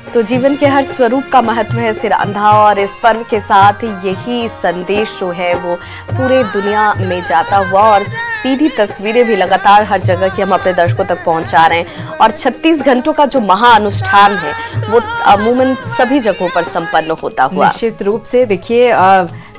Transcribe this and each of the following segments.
तो जीवन के हर स्वरूप का महत्व है सिरांधा, और इस पर्व के साथ यही संदेश जो है वो पूरे दुनिया में जाता हुआ, और सीधी तस्वीरें भी लगातार हर जगह की हम अपने दर्शकों तक पहुंचा रहे हैं। और 36 घंटों का जो महाअनुष्ठान है वो अमूमन सभी जगहों पर संपन्न होता हुआ। निश्चित रूप से देखिए,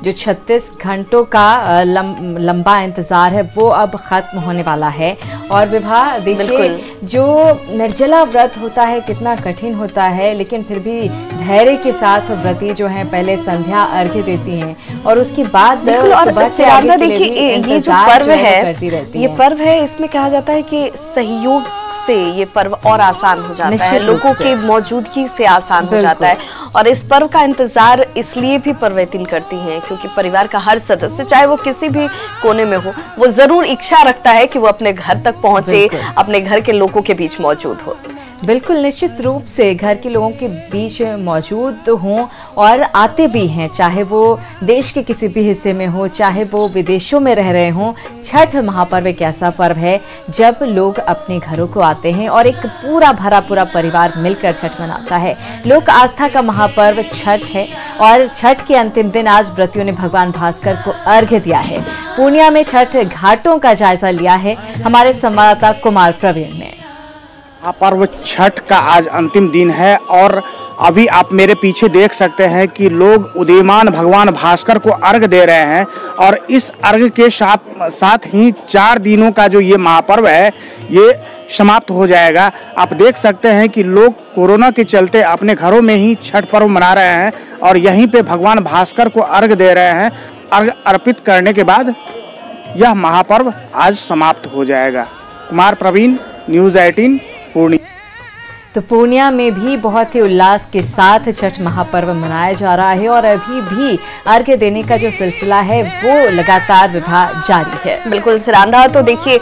जो 36 घंटों का लंबा इंतजार है वो अब खत्म होने वाला है। और विवाह देखिए, जो निर्जला व्रत होता है कितना कठिन होता है, लेकिन फिर भी धैर्य के साथ व्रती जो है पहले संध्या अर्घ्य देती हैं और उसके बाद देखिए ये जो पर्व है, ये पर्व है, इसमें कहा जाता है कि सहयोग से ये पर्व और आसान हो जाता है, लोगों की मौजूदगी से आसान हो जाता है। और इस पर्व का इंतजार इसलिए भी पर्वतिन करती हैं क्योंकि परिवार का हर सदस्य, चाहे वो किसी भी कोने में हो, वो जरूर इच्छा रखता है कि वो अपने घर तक पहुंचे, अपने घर के लोगों के बीच मौजूद हो। बिल्कुल, निश्चित रूप से घर के लोगों के बीच मौजूद हों और आते भी हैं, चाहे वो देश के किसी भी हिस्से में हो, चाहे वो विदेशों में रह रहे हों। छठ महापर्व एक ऐसा पर्व है जब लोग अपने घरों को आते हैं और एक पूरा भरा पूरा परिवार मिलकर छठ मनाता है। लोक आस्था का महापर्व छठ है और छठ के अंतिम दिन आज व्रतियों ने भगवान भास्कर को अर्घ्य दिया है। पूर्णिया में छठ घाटों का जायजा लिया है हमारे संवाददाता कुमार प्रवीण ने। पर्व छठ का आज अंतिम दिन है और अभी आप मेरे पीछे देख सकते हैं कि लोग उदीयमान भगवान भास्कर को अर्घ दे रहे हैं। और इस अर्घ के साथ ही 4 दिनों का जो ये महापर्व है ये समाप्त हो जाएगा। आप देख सकते हैं कि लोग कोरोना के चलते अपने घरों में ही छठ पर्व मना रहे हैं और यहीं पे भगवान भास्कर को अर्घ दे रहे हैं। अर्घ अर्पित करने के बाद यह महापर्व आज समाप्त हो जाएगा। कुमार प्रवीण, न्यूज़ 18 पूर्णिया। तो पूर्णिया में भी बहुत ही उल्लास के साथ छठ महापर्व मनाया जा रहा है और अभी भी अर्घ्य देने का जो सिलसिला है वो लगातार विवाह जारी है। बिल्कुल सिरांधा, तो देखिए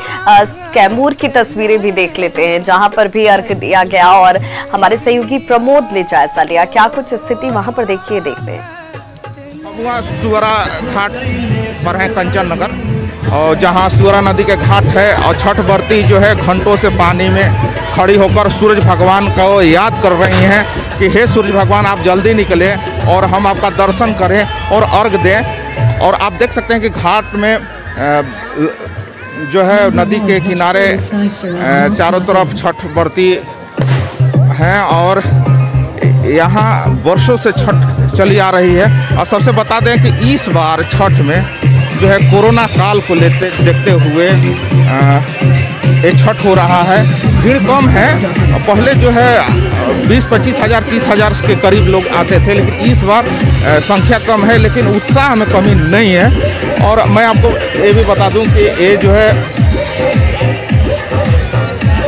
कैमूर की तस्वीरें भी देख लेते हैं जहां पर भी अर्घ्य दिया गया और हमारे सहयोगी प्रमोद ने जायजा लिया। क्या कुछ स्थिति वहां पर देखिए, देखते हैं। सुवरा घाट पर है कंचन नगर, और जहां सुवरा नदी के घाट है और छठ व्रती जो है घंटों से पानी में खड़ी होकर सूरज भगवान को याद कर रही हैं कि हे सूरज भगवान, आप जल्दी निकले और हम आपका दर्शन करें और अर्घ दें। और आप देख सकते हैं कि घाट में जो है नदी के किनारे चारों तरफ छठ व्रती हैं और यहाँ वर्षों से छठ चली आ रही है। और सबसे बता दें कि इस बार छठ में जो है कोरोना काल को देखते हुए ये छठ हो रहा है। भीड़ कम है, पहले जो है 20-25 हज़ार 30 हज़ार के करीब लोग आते थे, लेकिन इस बार संख्या कम है, लेकिन उत्साह में कमी नहीं है। और मैं आपको ये भी बता दूं कि ये जो है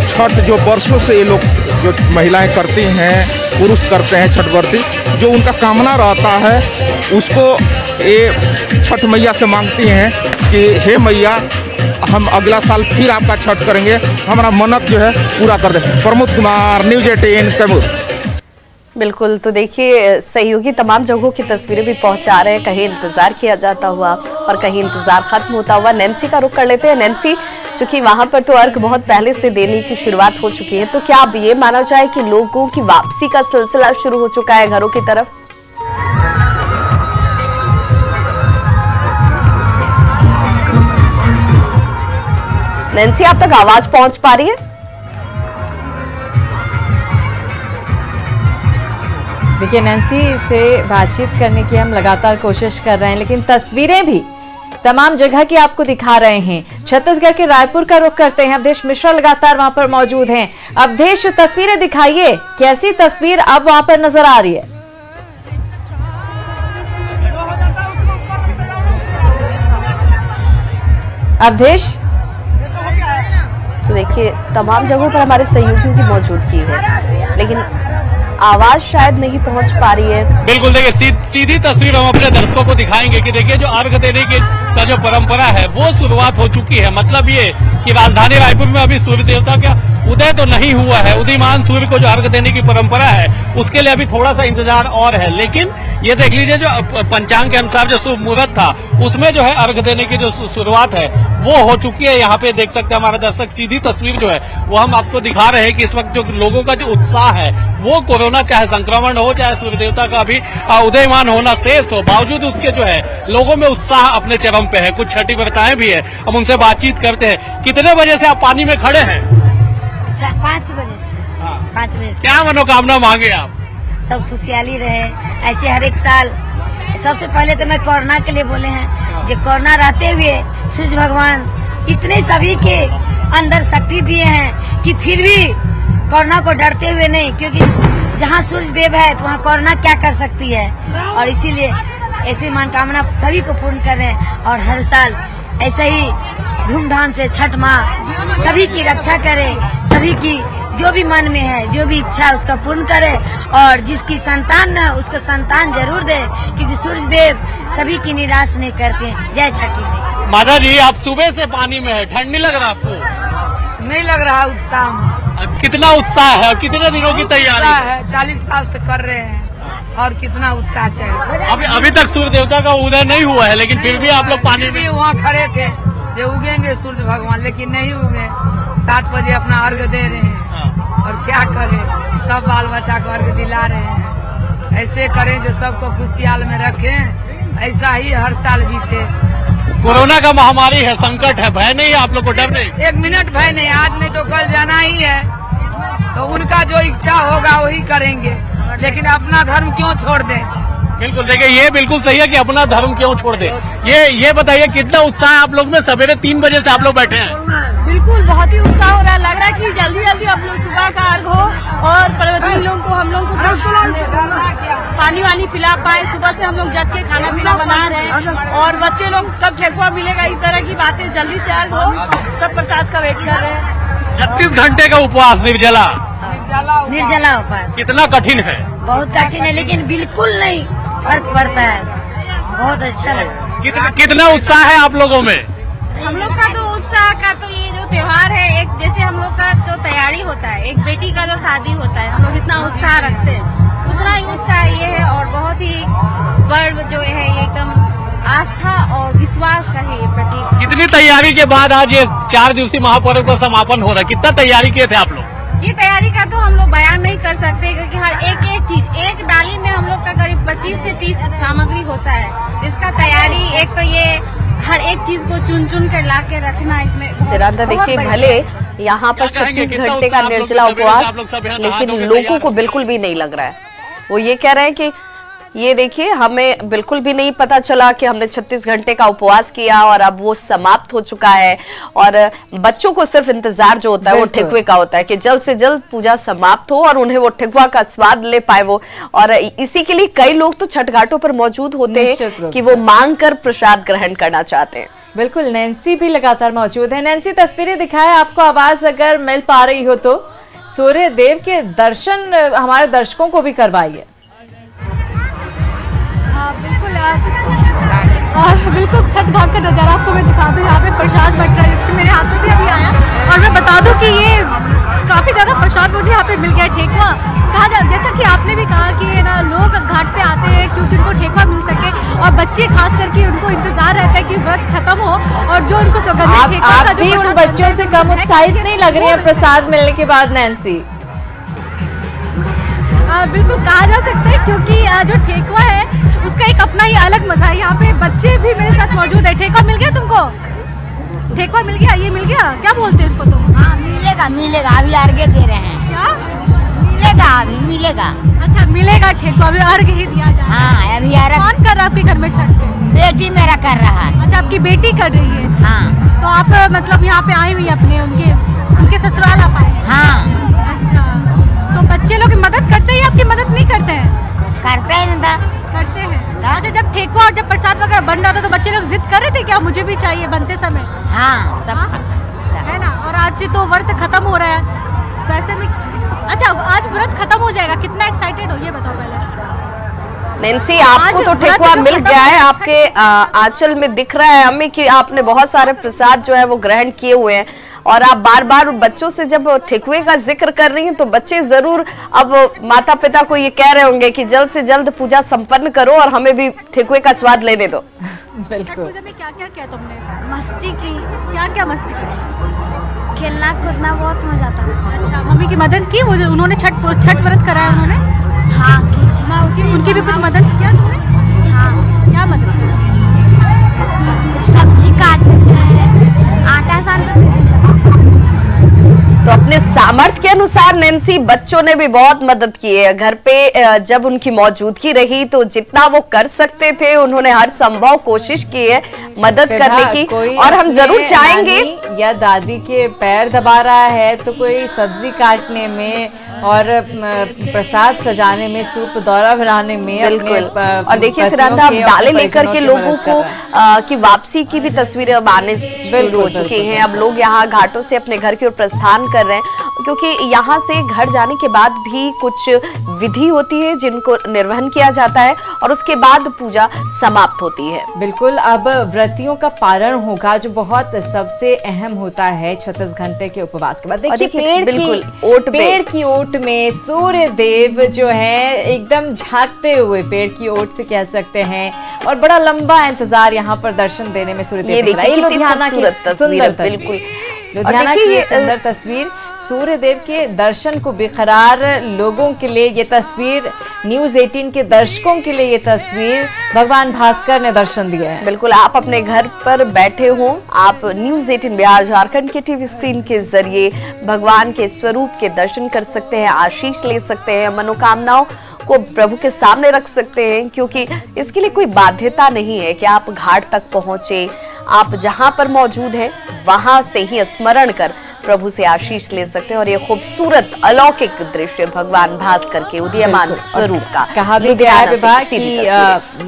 छठ जो वर्षों से ये लोग जो महिलाएं करती हैं, पुरुष करते हैं छठ व्रती, जो उनका कामना रहता है उसको ये छठ मैया से मांगती हैं कि हे मैया, हम अगला साल फिर आपका छठ करेंगे, हमारा मन्नत जो है पूरा कर दें। प्रमोद कुमार, न्यूज़ 18 कैमूर। बिल्कुल, तो देखिए सहयोगी तमाम जगहों की तस्वीरें भी पहुंचा रहे हैं, कहीं इंतजार किया जाता हुआ और कहीं इंतजार खत्म होता हुआ। नैन्सी का रुख कर लेते हैं। नैन्सी, चूंकि वहां पर तो अर्घ बहुत पहले से देने की शुरुआत हो चुकी है, तो क्या अब ये माना जाए कि लोगों की वापसी का सिलसिला शुरू हो चुका है घरों की तरफ? नैन्सी, आप तक आवाज पहुंच पा रही है? देखिए, नैन्सी से बातचीत करने की हम लगातार कोशिश कर रहे हैं, लेकिन तस्वीरें भी तमाम जगह की आपको दिखा रहे हैं। छत्तीसगढ़ के रायपुर का रुख करते हैं, अवधेश मिश्रा लगातार वहां पर मौजूद हैं। अवधेश, तस्वीरें दिखाइए, कैसी तस्वीर अब वहां पर नजर आ रही है? अवधेश, तो देखिए तमाम जगहों पर हमारे सहयोगियों की मौजूदगी है, लेकिन आवाज शायद नहीं पहुंच पा रही है। बिल्कुल, देखिए सीधी तस्वीर हम अपने दर्शकों को दिखाएंगे कि देखिए जो अर्घ देने की का जो परंपरा है वो शुरुआत हो चुकी है। मतलब ये कि राजधानी रायपुर में अभी सूर्य देवता का उदय तो नहीं हुआ है, उदीयमान सूर्य को जो अर्घ देने की परंपरा है उसके लिए अभी थोड़ा सा इंतजार और है। लेकिन ये देख लीजिए जो पंचांग के अनुसार जो शुभ मुहूर्त था उसमें जो है अर्घ देने की जो शुरुआत है वो हो चुकी है। यहाँ पे देख सकते हैं हमारे दर्शक, सीधी तस्वीर जो है वो हम आपको दिखा रहे हैं कि इस वक्त जो लोगों का जो उत्साह है वो कोरोना चाहे संक्रमण हो, चाहे सूर्य देवता का भी उदयमान होना शेष हो, बावजूद उसके जो है लोगों में उत्साह अपने चरम पे है। कुछ छठी व्रताएं भी है, हम उनसे बातचीत करते हैं। कितने बजे से आप पानी में खड़े हैं? 5 बजे से। 5 बजे से। क्या मनोकामना मांगे आप? सब खुशहाली रहे ऐसे हर एक साल। सबसे पहले तो मैं कोरोना के लिए बोले हैं, जो कोरोना रहते हुए सूर्य भगवान इतने सभी के अंदर शक्ति दिए हैं कि फिर भी कोरोना को डरते हुए नहीं, क्योंकि जहाँ सूर्य देव है तो वहाँ कोरोना क्या कर सकती है। और इसीलिए ऐसी मनोकामना सभी को पूर्ण कर रहे हैं और हर साल ऐसे ही धूमधाम से छठ माँ सभी की रक्षा करे, सभी की जो भी मन में है, जो भी इच्छा है उसका पूर्ण करे, और जिसकी संतान न है उसको संतान जरूर दे, क्योंकि सूर्य देव सभी की निराश नहीं करते हैं। जय छठी माता जी, आप सुबह से पानी में है, ठंड नहीं लग रहा आपको? नहीं लग रहा उत्साह। कितना उत्साह है और कितने दिनों की तैयारी है? 40 साल से कर रहे हैं और कितना उत्साह चाहिए। अभी तक सूर्य देवता का उदय नहीं हुआ है, लेकिन फिर भी आप लोग पानी में वहाँ खड़े थे जो उगेंगे सूर्य भगवान, लेकिन नहीं उगे। 7 बजे अपना अर्घ दे रहे हैं और क्या करें, सब बाल बच्चा को अर्घ दिला रहे हैं। ऐसे करें जो सबको खुशहाल में रखें, ऐसा ही हर साल बीते। कोरोना का महामारी है, संकट है, भय नहीं है आप लोग को? डर नहीं? 1 मिनट भय नहीं, आज नहीं तो कल जाना ही है, तो उनका जो इच्छा होगा वही करेंगे, लेकिन अपना धर्म क्यों छोड़ दें। बिल्कुल, देखिए ये बिल्कुल सही है कि अपना धर्म क्यों छोड़ दे। ये बताइए कितना उत्साह है आप लोग में? सवेरे 3 बजे से आप लोग बैठे हैं। बिल्कुल, बहुत ही उत्साह हो रहा है। लग रहा है कि जल्दी जल्दी हम लोग सुबह का अर्घ हो और पर्वतीय लोगों को हम लोग पानी वानी पिला पाए। सुबह से हम लोग जग के खाना पीना बना रहे हैं और बच्चे लोग कब ठेकुआ मिलेगा इस तरह की बातें, जल्दी से अर्घ हो, सब प्रसाद का वेट कर रहे हैं। 36 घंटे का उपवास, निर्जला उपवास कितना कठिन है? बहुत कठिन है, लेकिन बिल्कुल नहीं फर्क पड़ता है, बहुत अच्छा लगता है। कितना उत्साह है आप लोगों में? हम लोग का तो उत्साह का तो ये जो त्योहार है, एक जैसे हम लोग का जो तैयारी होता है, एक बेटी का जो शादी होता है, हम लोग जितना उत्साह रखते हैं उतना ही उत्साह ये है। और बहुत ही पर्व जो है ये एकदम आस्था और विश्वास का है ये प्रतीक। कितनी तैयारी के बाद आज ये 4 दिवसीय महापर्व का समापन हो रहा है, कितना तैयारी किए थे आप लोग? ये तैयारी का तो हम लोग बयान नहीं कर सकते, क्योंकि हर एक चीज, एक डाली में हम लोग का करीब 25 से 30 सामग्री होता है। इसका तैयारी, एक तो ये हर एक चीज को चुन कर ला के रखना, इसमें देखिए भले यहाँ पर 36 घंटे का निर्जला उपवास, लेकिन लोगों को बिल्कुल भी नहीं लग रहा है। वो ये कह रहे हैं कि ये देखिए, हमें बिल्कुल भी नहीं पता चला कि हमने 36 घंटे का उपवास किया और अब वो समाप्त हो चुका है। और बच्चों को सिर्फ इंतजार जो होता है वो ठेकुए का होता है कि जल्द से जल्द पूजा समाप्त हो और उन्हें वो ठेकुआ का स्वाद ले पाए वो। और इसी के लिए कई लोग तो छठ घाटों पर मौजूद होते हैं कि वो मांग कर प्रसाद ग्रहण करना चाहते हैं। बिल्कुल, नैन्सी भी लगातार मौजूद है। नैन्सी, तस्वीरें दिखाए आपको, आवाज अगर मिल पा रही हो तो सूर्य देव के दर्शन हमारे दर्शकों को भी करवाइए। बिल्कुल छठ घाट का नजारा आपको मैं दिखा दूं। यहाँ पे प्रसाद बट रहा है, जिसके मेरे हाथ में भी अभी आया, और मैं बता दूं कि ये काफी ज्यादा प्रसाद मुझे यहाँ पे मिल गया। ठेकुआ जैसा कि आपने भी कहा कि ना लोग घाट पे आते हैं क्योंकि उनको ठेकुआ मिल सके, और बच्चे खास करके उनको इंतजार रहता है कि व्रत खत्म हो और जो उनको सुगंधित ठेकुआ का जो उन बच्चों से कम उत्साहित नहीं लग रही है प्रसाद मिलने के बाद नैन्सी? बिल्कुल कहा जा सकता है, क्योंकि जो ठेकुआ है उसका एक अपना ही अलग मजा है। यहाँ पे बच्चे भी मेरे साथ मौजूद है। ठेकुआ मिल गया तुमको? ठेकुआ मिल गया? ये मिल गया, क्या बोलते हैं इसको तुम? हाँ, मिलेगा, अभी अर्घ दे रहे हैं। क्या मिलेगा? अभी मिलेगा। अच्छा, मिलेगा ठेकुआ, अभी अर्घ ही दिया जाए। हाँ, अभी अर्घ। कौन कर रहा है आपके घर में छठ? बेटी मेरा कर रहा है। अच्छा, आपकी बेटी कर रही है? हाँ। तो आप मतलब यहाँ पे आए हुई अपने उनके ससुराल आप आए? हाँ। अच्छा, तो बच्चे लोग मदद करते हैं या आपकी मदद नहीं करते हैं? करते हैं ना, करते हैं। अच्छा, जब ठेकुआ और जब प्रसाद वगैरह बन रहा था तो बच्चे लोग जिद कर रहे थे क्या मुझे भी चाहिए बनते समय? हाँ, सब है ना। और आज तो व्रत खत्म हो रहा है, तो ऐसे में अच्छा आज व्रत खत्म हो जाएगा, कितना एक्साइटेड हो ये बताओ पहले। नैन्सी, आपको तो ठेकुआ मिल गया है, आपके आंचल में दिख रहा है हमें कि आपने बहुत सारे प्रसाद जो है वो ग्रहण किए हुए हैं, और आप बार बार बच्चों से जब ठेकुए का जिक्र कर रही हैं तो बच्चे जरूर अब माता पिता को ये कह रहे होंगे कि जल्द से जल्द पूजा संपन्न करो और हमें भी ठेकुए का स्वाद लेने दो। छठ पूजा में क्या क्या किया तुमने? मस्ती की। क्या क्या मस्ती की? खेलना कूदना बहुत मजा आता था। अच्छा, मम्मी की मदद की? वो उन्होंने छठ व्रत कराया उन्होंने? हाँ की। उनकी भी कुछ मदद किया तुमने? हाँ। क्या मदद किया? सब्जी काटते थे, आटा सानते थे। तो अपने सामर्थ्य के अनुसार नैन्सी बच्चों ने भी बहुत मदद की है। घर पे जब उनकी मौजूदगी रही तो जितना वो कर सकते थे उन्होंने हर संभव कोशिश की है मदद करने की। और हम जरूर चाहेंगे, या दादी के पैर दबा रहा है तो कोई सब्जी काटने में और प्रसाद सजाने में, सूप दौरा बनाने में। और देखिए सिराधा, अब डाले लेकर के लोगों को की वापसी की भी तस्वीरें अब आने शुरू हो चुकी हैं। अब लोग यहाँ घाटों से अपने घर की ओर प्रस्थान कर रहे हैं, क्योंकि यहाँ से घर जाने के बाद भी कुछ विधि होती है जिनको निर्वहन किया जाता है और उसके बाद पूजा समाप्त होती है। बिल्कुल, अब व्रतियों का पारण होगा जो बहुत सबसे अहम होता है 36 घंटे के उपवास के बाद। देखिए पेड़ की ओट में सूर्य देव जो है एकदम झांकते हुए पेड़ की ओट से कह सकते हैं, और बड़ा लंबा इंतजार यहाँ पर दर्शन देने में सूर्य देव। लुधियाना की सुंदर तस्वीर, लुधियाना की सुंदर तस्वीर, सूर्य देव के दर्शन को बेकरार लोगों के लिए ये तस्वीर, न्यूज़ 18 के दर्शकों के लिए ये तस्वीर भगवान भास्कर ने दर्शन दिया है। बिल्कुल, आप अपने घर पर बैठे हो, आप न्यूज़ 18 बिहार झारखंड के टीवी स्क्रीन के जरिए भगवान के स्वरूप के दर्शन कर सकते हैं, आशीष ले सकते हैं, मनोकामनाओं को प्रभु के सामने रख सकते हैं, क्योंकि इसके लिए कोई बाध्यता नहीं है कि आप घाट तक पहुंचे। आप जहां पर मौजूद हैं वहां से ही स्मरण कर प्रभु से आशीष ले सकते हैं। और ये खूबसूरत अलौकिक दृश्य भगवान भास्कर के उदीयमान स्वरूप का कहा भी गया है विभाग कि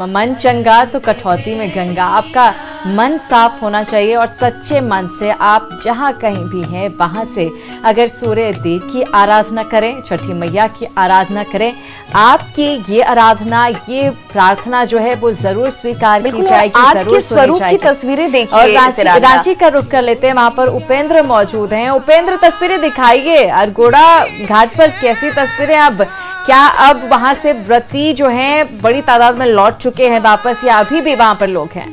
मन चंगा तो कठौती में गंगा। आपका मन साफ होना चाहिए और सच्चे मन से आप जहां कहीं भी हैं वहां से अगर सूर्य देव की आराधना करें, छठी मैया की आराधना करें, आपकी ये आराधना, ये प्रार्थना जो है वो जरूर स्वीकार की जाएगी, जरूर सुनी जाएगी। तस्वीरें देखिए और रांची का रुख कर लेते हैं, वहां पर उपेंद्र मौजूद हैं। उपेंद्र, तस्वीरें दिखाइए अरगोड़ा घाट पर कैसी तस्वीरें। अब क्या अब वहां से व्रती जो हैं बड़ी तादाद में लौट चुके हैं वापस, या अभी भी वहां पर लोग हैं?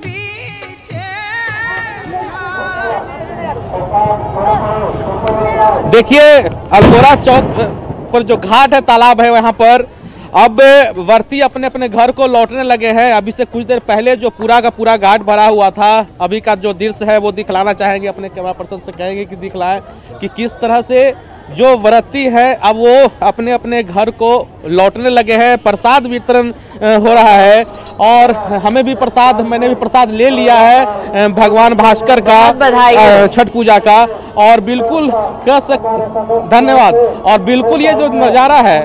देखिए अरगोड़ा चौक पर जो घाट है, तालाब है, वहां पर अब व्रती अपने अपने घर को लौटने लगे हैं। अभी से कुछ देर पहले जो पूरा का पूरा घाट भरा हुआ था, अभी का जो दृश्य है वो दिखलाना चाहेंगे, अपने कैमरा पर्सन से कहेंगे कि दिखलाएं कि किस तरह से जो व्रती है अब वो अपने अपने घर को लौटने लगे हैं। प्रसाद वितरण हो रहा है और हमें भी प्रसाद, मैंने भी प्रसाद ले लिया है भगवान भास्कर का, छठ पूजा का। और बिल्कुल धन्यवाद। और बिल्कुल ये जो नज़ारा है,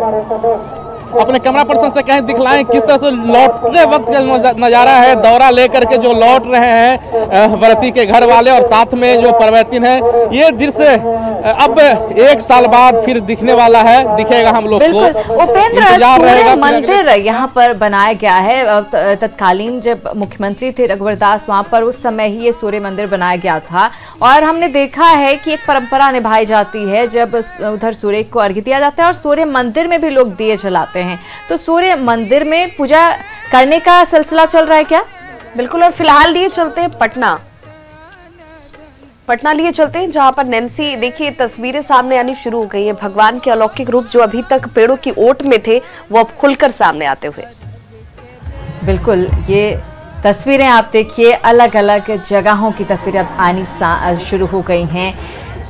अपने कैमरा पर्सन से कहें दिखलाएं किस तरह से लौटते वक्त का नज़ारा है। दौरा लेकर के जो लौट रहे हैं व्रती के घर वाले और साथ में जो परवैतिन है, ये दृश्य अब 1 साल बाद फिर दिखने वाला है, दिखेगा हम लोग को। उपेंद्र, सूर्य मंदिर यहाँ पर बनाया गया है। तत्कालीन जब मुख्यमंत्री थे रघुवरदास, वहाँ पर उस समय ही ये सूर्य मंदिर बनाया गया था। और हमने देखा है कि एक परंपरा निभाई जाती है जब उधर सूर्य को अर्घ्य दिया जाता है और सूर्य मंदिर में भी लोग दिए जलाते हैं। तो सूर्य मंदिर में पूजा करने का सिलसिला चल रहा है क्या? बिल्कुल। और फिलहाल लिए चलते हैं पटना लिए चलते हैं, जहां पर नैन्सी देखिए तस्वीरें सामने आनी शुरू हो गई है। भगवान के अलौकिक रूप जो अभी तक पेड़ों की ओट में थे वो अब खुलकर सामने आते हुए। बिल्कुल, ये तस्वीरें आप देखिए, अलग अलग जगहों की तस्वीरें अब आनी शुरू हो गई हैं।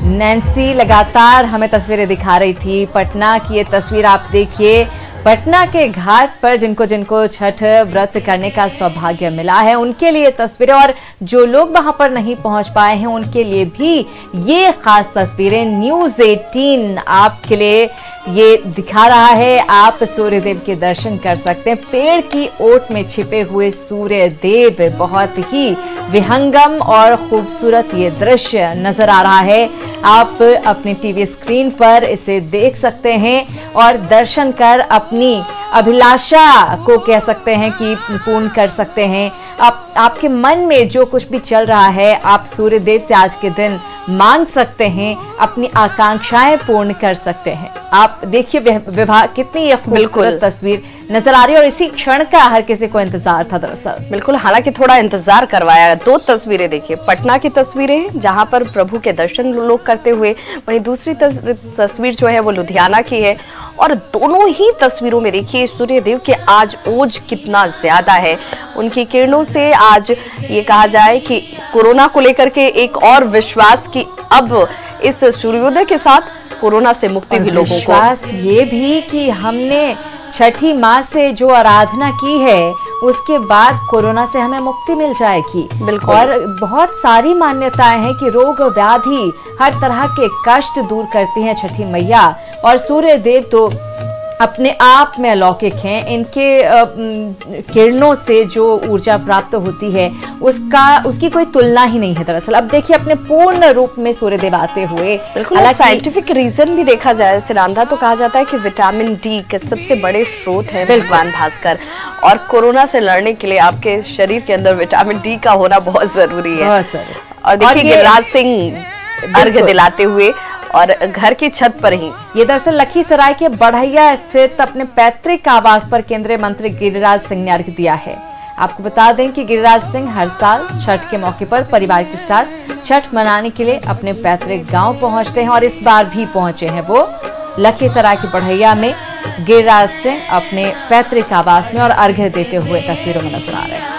नैन्सी लगातार हमें तस्वीरें दिखा रही थी। पटना की ये तस्वीर आप देखिए, पटना के घाट पर जिनको जिनको छठ व्रत करने का सौभाग्य मिला है उनके लिए तस्वीरें, और जो लोग वहां पर नहीं पहुंच पाए हैं उनके लिए भी ये खास तस्वीरें न्यूज़ 18 आपके लिए ये दिखा रहा है। आप सूर्य देव के दर्शन कर सकते हैं। पेड़ की ओट में छिपे हुए सूर्य देव, बहुत ही विहंगम और खूबसूरत ये दृश्य नजर आ रहा है। आप अपने टीवी स्क्रीन पर इसे देख सकते हैं और दर्शन कर अपनी अभिलाषा को कह सकते हैं कि पूर्ण कर सकते हैं। आपके मन में जो कुछ भी चल रहा है, आप सूर्य देव से आज के दिन मांग सकते हैं, अपनी आकांक्षाएं पूर्ण कर सकते हैं। आप देखिए विवाह कितनी खूबसूरत तस्वीर नजर आ रही है और इसी क्षण का हर किसी को इंतजार था दरअसल। बिल्कुल, हालांकि थोड़ा इंतजार करवाया। 2 तस्वीरें देखिए, पटना की तस्वीरें जहां पर प्रभु के दर्शन लोग करते हुए, वहीं दूसरी तस्वीर जो है वो लुधियाना की है। और दोनों ही तस्वीरों में देखिए सूर्य देव के आज ओज कितना ज्यादा है। उनकी किरणों से आज ये कहा जाए कि कोरोना को लेकर के एक और विश्वास कि अब इस सूर्योदय के साथ कोरोना से मुक्ति भी लोगों को, विश्वास ये भी कि हमने छठी माँ से जो आराधना की है उसके बाद कोरोना से हमें मुक्ति मिल जाएगी। बिल्कुल। और बहुत सारी मान्यताएं हैं कि रोग व्याधि हर तरह के कष्ट दूर करती हैं छठी मैया, और सूर्य देव तो अपने आप में अलौकिक हैं। इनके किरणों से जो ऊर्जा प्राप्त होती है उसकी कोई तुलना ही नहीं है दरअसल। अब देखिए अपने पूर्ण रूप में सूर्यदेव आते हुए, हालांकि साइंटिफिक रीजन भी देखा जाए सिरांधा, तो कहा जाता है कि विटामिन डी के सबसे बड़े स्रोत है भगवान भास्कर, और कोरोना से लड़ने के लिए आपके शरीर के अंदर विटामिन डी का होना बहुत जरूरी है। और देखिए गिरिराज सिंह अर्घ दिलाते हुए और घर की छत पर ही। ये दरअसल लखीसराय के बढ़ैया स्थित अपने पैतृक आवास पर केंद्रीय मंत्री गिरिराज सिंह ने अर्घ दिया है। आपको बता दें कि गिरिराज सिंह हर साल छठ के मौके पर परिवार के साथ छठ मनाने के लिए अपने पैतृक गांव पहुंचते हैं, और इस बार भी पहुंचे हैं वो लखीसराय के बढ़ैया में। गिरिराज सिंह अपने पैतृक आवास में और अर्घ देते हुए तस्वीरों में नजर आ रहे हैं।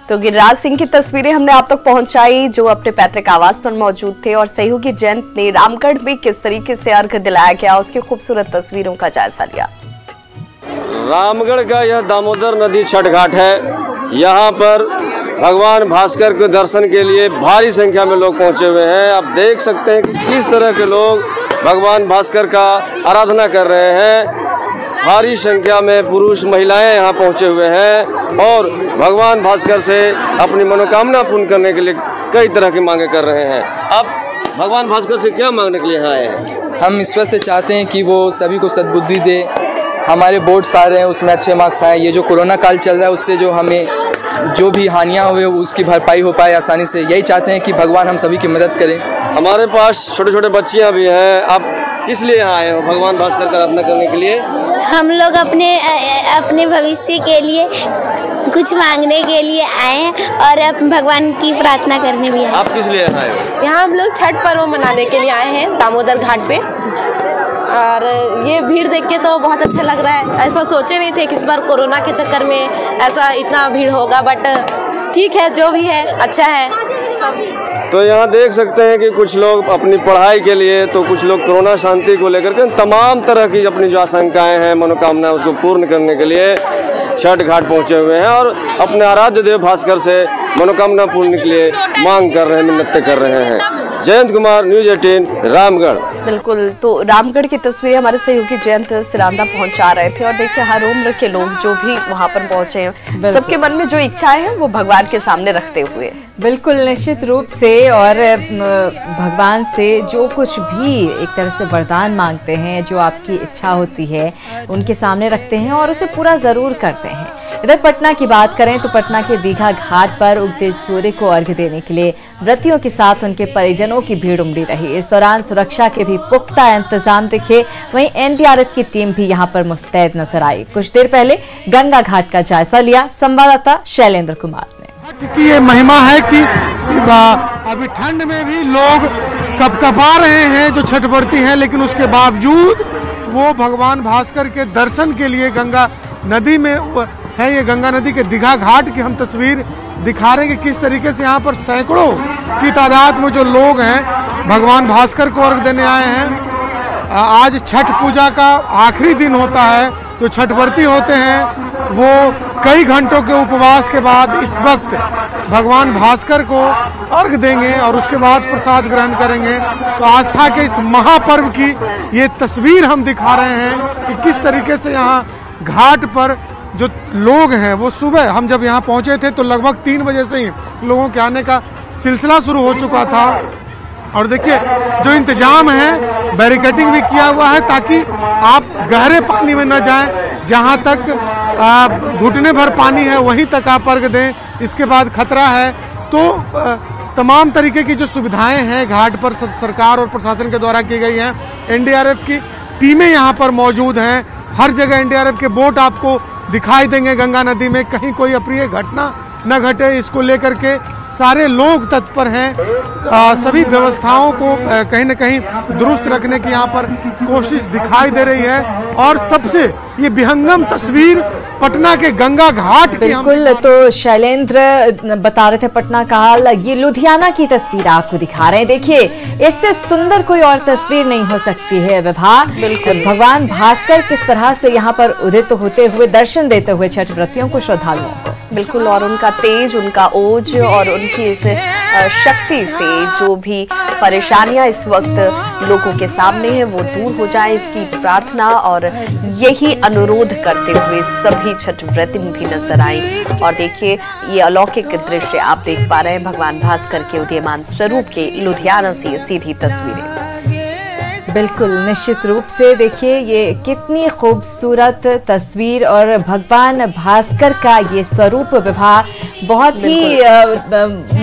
तो गिरिराज सिंह की तस्वीरें हमने आप तक पहुंचाई जो अपने पैतृक आवास पर मौजूद थे, और सहयोगी जयंत ने रामगढ़ में किस तरीके से अर्घ दिलाया गया उसकी खूबसूरत तस्वीरों का जायजा लिया। रामगढ़ का यह दामोदर नदी छठ घाट है। यहाँ पर भगवान भास्कर के दर्शन के लिए भारी संख्या में लोग पहुँचे हुए हैं। आप देख सकते हैं कि किस तरह के लोग भगवान भास्कर का आराधना कर रहे हैं। भारी संख्या में पुरुष महिलाएं यहाँ पहुँचे हुए हैं और भगवान भास्कर से अपनी मनोकामना पूर्ण करने के लिए कई तरह की मांगे कर रहे हैं। अब भगवान भास्कर से क्या मांगने के लिए यहाँ आए हैं? हम ईश्वर से चाहते हैं कि वो सभी को सद्बुद्धि दे, हमारे बोर्ड्स आ रहे हैं उसमें अच्छे मार्क्स आए, ये जो कोरोना काल चल रहा है उससे जो हमें जो भी हानियाँ हुए उसकी भरपाई हो पाए आसानी से। यही चाहते हैं कि भगवान हम सभी की मदद करें। हमारे पास छोटे छोटे बच्चियाँ भी हैं। आप किस लिए यहाँ आए हो? भगवान भास्कर का आराधना करने के लिए? हम लोग अपने भविष्य के लिए कुछ मांगने के लिए आए हैं और भगवान की प्रार्थना करने भी आए। आप किस लिए आए हो? यहाँ हम लोग छठ पर्व मनाने के लिए आए हैं दामोदर घाट पे, और ये भीड़ देख के तो बहुत अच्छा लग रहा है। ऐसा सोचे नहीं थे कि इस बार कोरोना के चक्कर में ऐसा इतना भीड़ होगा, बट ठीक है, जो भी है अच्छा है सब। तो यहाँ देख सकते हैं कि कुछ लोग अपनी पढ़ाई के लिए, तो कुछ लोग कोरोना शांति को लेकर के तमाम तरह की अपनी जो आशंकाएं हैं, मनोकामनाएं, उसको पूर्ण करने के लिए छठ घाट पहुँचे हुए हैं और अपने आराध्य देव भास्कर से मनोकामना पूर्ण के लिए मांग कर रहे हैं, मिन्नतें कर रहे हैं। जयंत कुमार, न्यूज़ 18 रामगढ़। बिल्कुल, तो रामगढ़ की तस्वीरें हमारे सहयोगी जयंत सिरांदा पहुंचा रहे थे, और देखिए हर उम्र के लोग जो भी वहां पर पहुंचे हैं, सबके मन में जो इच्छाएं हैं वो भगवान के सामने रखते हुए। बिल्कुल निश्चित रूप से, और भगवान से जो कुछ भी एक तरह से वरदान मांगते हैं, जो आपकी इच्छा होती है उनके सामने रखते हैं और उसे पूरा जरूर करते हैं। इधर पटना की बात करें तो पटना के दीघा घाट पर उगते सूर्य को अर्घ्य देने के लिए व्रतियों के साथ उनके परिजनों की भीड़ उमड़ी रही। इस दौरान सुरक्षा के भी पुख्ता इंतजाम दिखे। वहीं एनडीआरएफ की टीम भी यहां पर मुस्तैद नजर आई। कुछ देर पहले गंगा घाट का जायजा लिया संवाददाता शैलेंद्र कुमार ने। की ये महिमा है कि अभी ठंड में भी लोग कपकपा रहे हैं जो छठ व्रती हैं, लेकिन उसके बावजूद वो भगवान भास्कर के दर्शन के लिए गंगा नदी में है। ये गंगा नदी के दीघा घाट की हम तस्वीर दिखा रहे हैं कि किस तरीके से यहाँ पर सैकड़ों की तादाद में जो लोग हैं भगवान भास्कर को अर्घ देने आए हैं। आज छठ पूजा का आखिरी दिन होता है। जो छठ व्रती होते हैं वो कई घंटों के उपवास के बाद इस वक्त भगवान भास्कर को अर्घ देंगे और उसके बाद प्रसाद ग्रहण करेंगे। तो आस्था के इस महापर्व की ये तस्वीर हम दिखा रहे हैं कि किस तरीके से यहाँ घाट पर जो लोग हैं वो सुबह हम जब यहाँ पहुँचे थे तो लगभग 3 बजे से ही लोगों के आने का सिलसिला शुरू हो चुका था। और देखिए जो इंतजाम है, बैरिकेडिंग भी किया हुआ है ताकि आप गहरे पानी में न जाएं। जहां तक घुटने भर पानी है वहीं तक आप अर्घ दें, इसके बाद खतरा है। तो तमाम तरीके की जो सुविधाएं हैं घाट पर सरकार और प्रशासन के द्वारा की गई हैं। एनडीआरएफ की टीमें यहाँ पर मौजूद हैं, हर जगह एनडीआरएफ के बोट आपको दिखाई देंगे गंगा नदी में, कहीं कोई अप्रिय घटना न घटे इसको लेकर के सारे लोग तत्पर हैं। सभी व्यवस्थाओं को कहीं न कहीं दुरुस्त रखने की यहाँ पर कोशिश दिखाई दे रही है। और सबसे ये विहंगम तस्वीर पटना के गंगा घाट की। बिल्कुल, तो शैलेंद्र बता रहे थे पटना का हाल। ये लुधियाना की तस्वीर आपको दिखा रहे हैं। देखिए, इससे सुंदर कोई और तस्वीर नहीं हो सकती है विभा। बिल्कुल, भगवान भास्कर किस तरह से यहाँ पर उदित होते हुए दर्शन देते हुए छठ व्रतियों को, श्रद्धालुओं को। बिल्कुल, और उनका तेज, उनका ओज और उनकी इस शक्ति से जो भी परेशानियां इस वक्त लोगों के सामने है वो दूर हो जाए, इसकी प्रार्थना और यही अनुरोध करते हुए सभी छठ व्रती भी नजर आई। और देखिए, ये अलौकिक दृश्य आप देख पा रहे हैं भगवान भास्कर के उदीयमान स्वरूप के लुधियाना से सीधी तस्वीरें। बिल्कुल, निश्चित रूप से देखिए ये कितनी खूबसूरत तस्वीर और भगवान भास्कर का ये स्वरूप विभा बहुत ही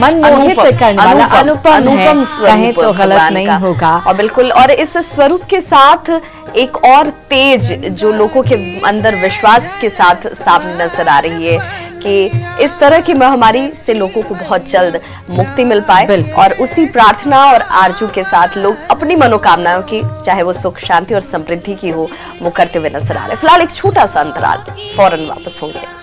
मनमोहित करने वाला, अनुपम कहें तो गलत नहीं होगा। और बिल्कुल, और इस स्वरूप के साथ एक और तेज जो लोगों के अंदर विश्वास के साथ सामने नजर आ रही है कि इस तरह की महामारी से लोगों को बहुत जल्द मुक्ति मिल पाए। और उसी प्रार्थना और आरजू के साथ लोग अपनी मनोकामनाओं की, चाहे वो सुख शांति और समृद्धि की हो, वो करते हुए नजर आ रहे हैं। फिलहाल एक छोटा सा अंतराल, फौरन वापस होंगे।